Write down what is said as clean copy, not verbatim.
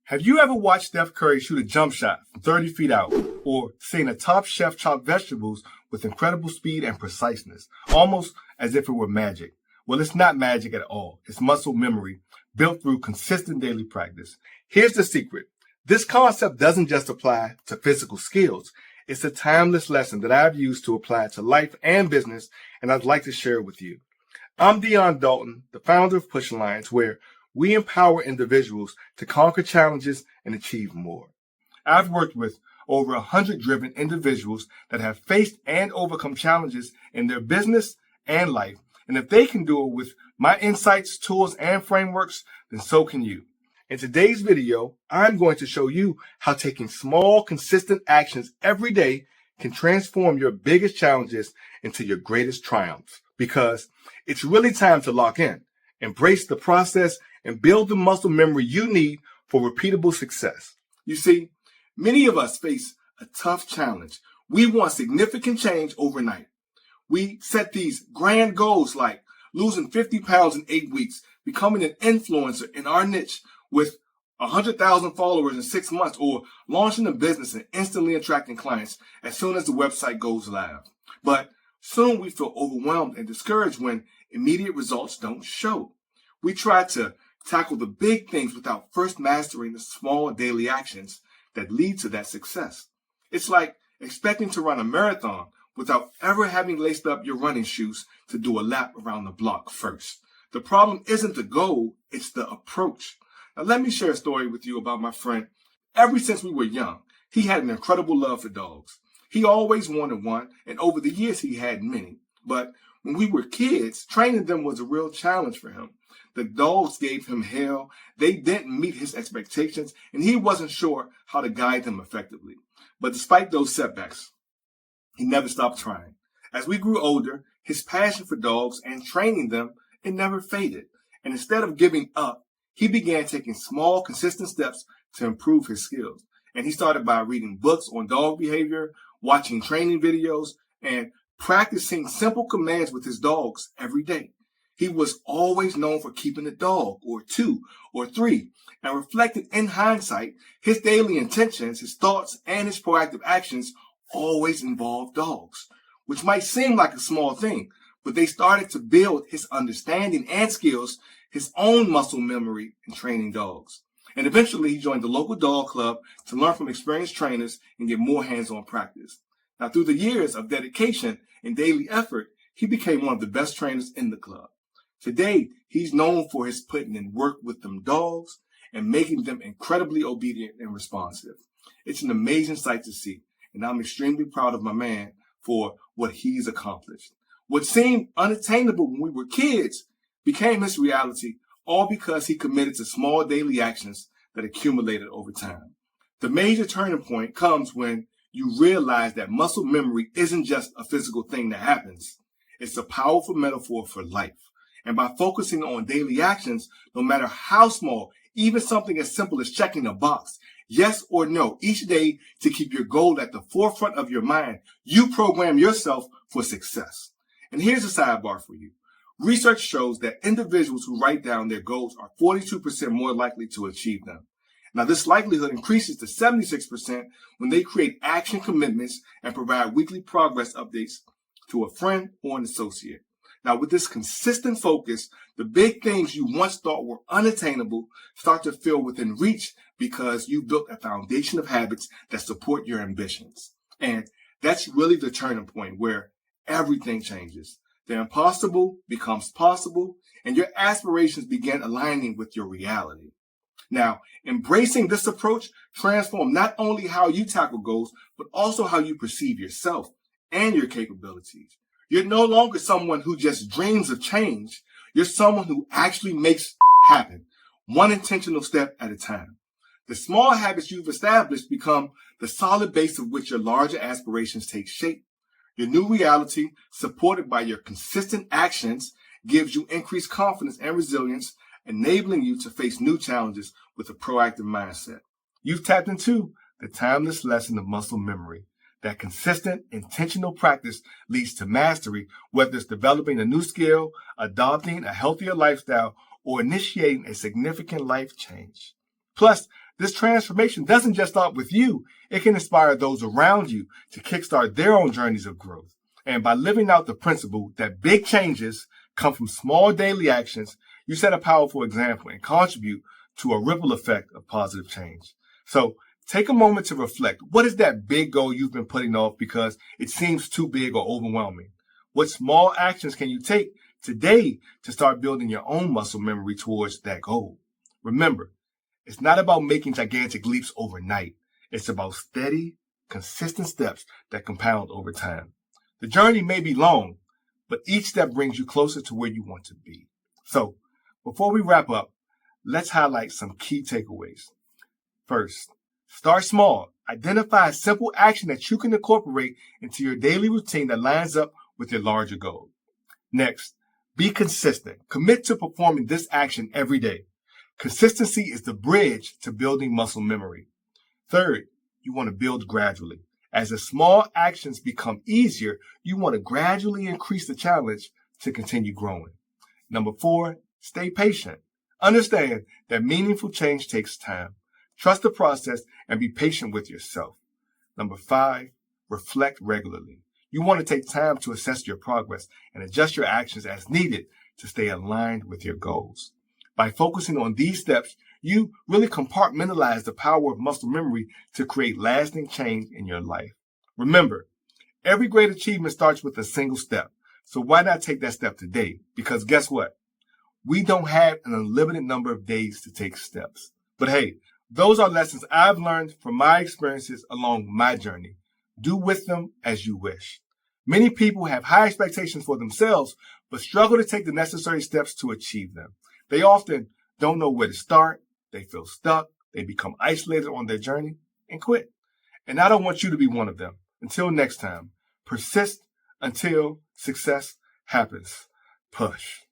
Have you ever watched Steph Curry shoot a jump shot from 30 feet out, or seen a top chef chop vegetables with incredible speed and preciseness, almost as if it were magic? Well, it's not magic at all. It's muscle memory built through consistent daily practice. Here's the secret. This concept doesn't just apply to physical skills. It's a timeless lesson that I've used to apply to life and business, and I'd like to share it with you. I'm Deon Dalton, the founder of Push Alliance, where we empower individuals to conquer challenges and achieve more. I've worked with over 100 driven individuals that have faced and overcome challenges in their business and life. And if they can do it with my insights, tools, and frameworks, then so can you. In today's video, I'm going to show you how taking small, consistent actions every day can transform your biggest challenges into your greatest triumphs. Because it's really time to lock in, embrace the process, and build the muscle memory you need for repeatable success. You see, many of us face a tough challenge. We want significant change overnight. We set these grand goals like losing 50 pounds in 8 weeks, becoming an influencer in our niche with 100,000 followers in 6 months, or launching a business and instantly attracting clients as soon as the website goes live. But soon we feel overwhelmed and discouraged when immediate results don't show. We try to tackle the big things without first mastering the small daily actions that lead to that success. It's like expecting to run a marathon without ever having laced up your running shoes to do a lap around the block first. The problem isn't the goal, it's the approach. Now let me share a story with you about my friend. Ever since we were young, he had an incredible love for dogs. He always wanted one, and over the years he had many. But when we were kids, training them was a real challenge for him. The dogs gave him hell. They didn't meet his expectations, and he wasn't sure how to guide them effectively. But despite those setbacks, he never stopped trying. As we grew older, his passion for dogs and training them, it never faded. And instead of giving up, he began taking small, consistent steps to improve his skills. And he started by reading books on dog behavior, watching training videos, and practicing simple commands with his dogs every day. He was always known for keeping a dog, or 2 or 3, and reflected in hindsight, his daily intentions, his thoughts, and his proactive actions always involved dogs, which might seem like a small thing, but they started to build his understanding and skills, his own muscle memory in training dogs. And eventually he joined the local dog club to learn from experienced trainers and get more hands-on practice. Now, through the years of dedication and daily effort, he became one of the best trainers in the club. Today, he's known for his putting in work with them dogs and making them incredibly obedient and responsive. It's an amazing sight to see, and I'm extremely proud of my man for what he's accomplished. What seemed unattainable when we were kids became his reality, all because he committed to small daily actions that accumulated over time. The major turning point comes when you realize that muscle memory isn't just a physical thing that happens. It's a powerful metaphor for life. And by focusing on daily actions, no matter how small, even something as simple as checking a box, yes or no, each day to keep your goal at the forefront of your mind, you program yourself for success. And here's a sidebar for you. Research shows that individuals who write down their goals are 42% more likely to achieve them. Now, this likelihood increases to 76% when they create action commitments and provide weekly progress updates to a friend or an associate. Now, with this consistent focus, the big things you once thought were unattainable start to feel within reach because you built a foundation of habits that support your ambitions. And that's really the turning point where everything changes. The impossible becomes possible, and your aspirations begin aligning with your reality. Now, embracing this approach transforms not only how you tackle goals, but also how you perceive yourself and your capabilities. You're no longer someone who just dreams of change. You're someone who actually makes happen, one intentional step at a time. The small habits you've established become the solid base of which your larger aspirations take shape. Your new reality, supported by your consistent actions, gives you increased confidence and resilience, enabling you to face new challenges with a proactive mindset. You've tapped into the timeless lesson of muscle memory. That consistent, intentional practice leads to mastery, whether it's developing a new skill, adopting a healthier lifestyle, or initiating a significant life change. Plus, This transformation doesn't just start with you. It can inspire those around you to kickstart their own journeys of growth. And by living out the principle that big changes come from small daily actions, you set a powerful example and contribute to a ripple effect of positive change. So take a moment to reflect. What is that big goal you've been putting off because it seems too big or overwhelming? What small actions can you take today to start building your own muscle memory towards that goal? Remember, it's not about making gigantic leaps overnight. It's about steady, consistent steps that compound over time. The journey may be long, but each step brings you closer to where you want to be. So, before we wrap up, let's highlight some key takeaways. First, start small. Identify a simple action that you can incorporate into your daily routine that lines up with your larger goal. Next, be consistent. Commit to performing this action every day. Consistency is the bridge to building muscle memory. Third, you want to build gradually. As the small actions become easier, you want to gradually increase the challenge to continue growing. Number 4, stay patient. Understand that meaningful change takes time. Trust the process and be patient with yourself. Number 5, reflect regularly. You want to take time to assess your progress and adjust your actions as needed to stay aligned with your goals. By focusing on these steps, you really compartmentalize the power of muscle memory to create lasting change in your life. Remember, every great achievement starts with a single step. So why not take that step today? Because guess what? We don't have an unlimited number of days to take steps. But hey, those are lessons I've learned from my experiences along my journey. Do with them as you wish. Many people have high expectations for themselves, but struggle to take the necessary steps to achieve them. They often don't know where to start. They feel stuck. They become isolated on their journey and quit. And I don't want you to be one of them. Until next time, persist until success happens. Push.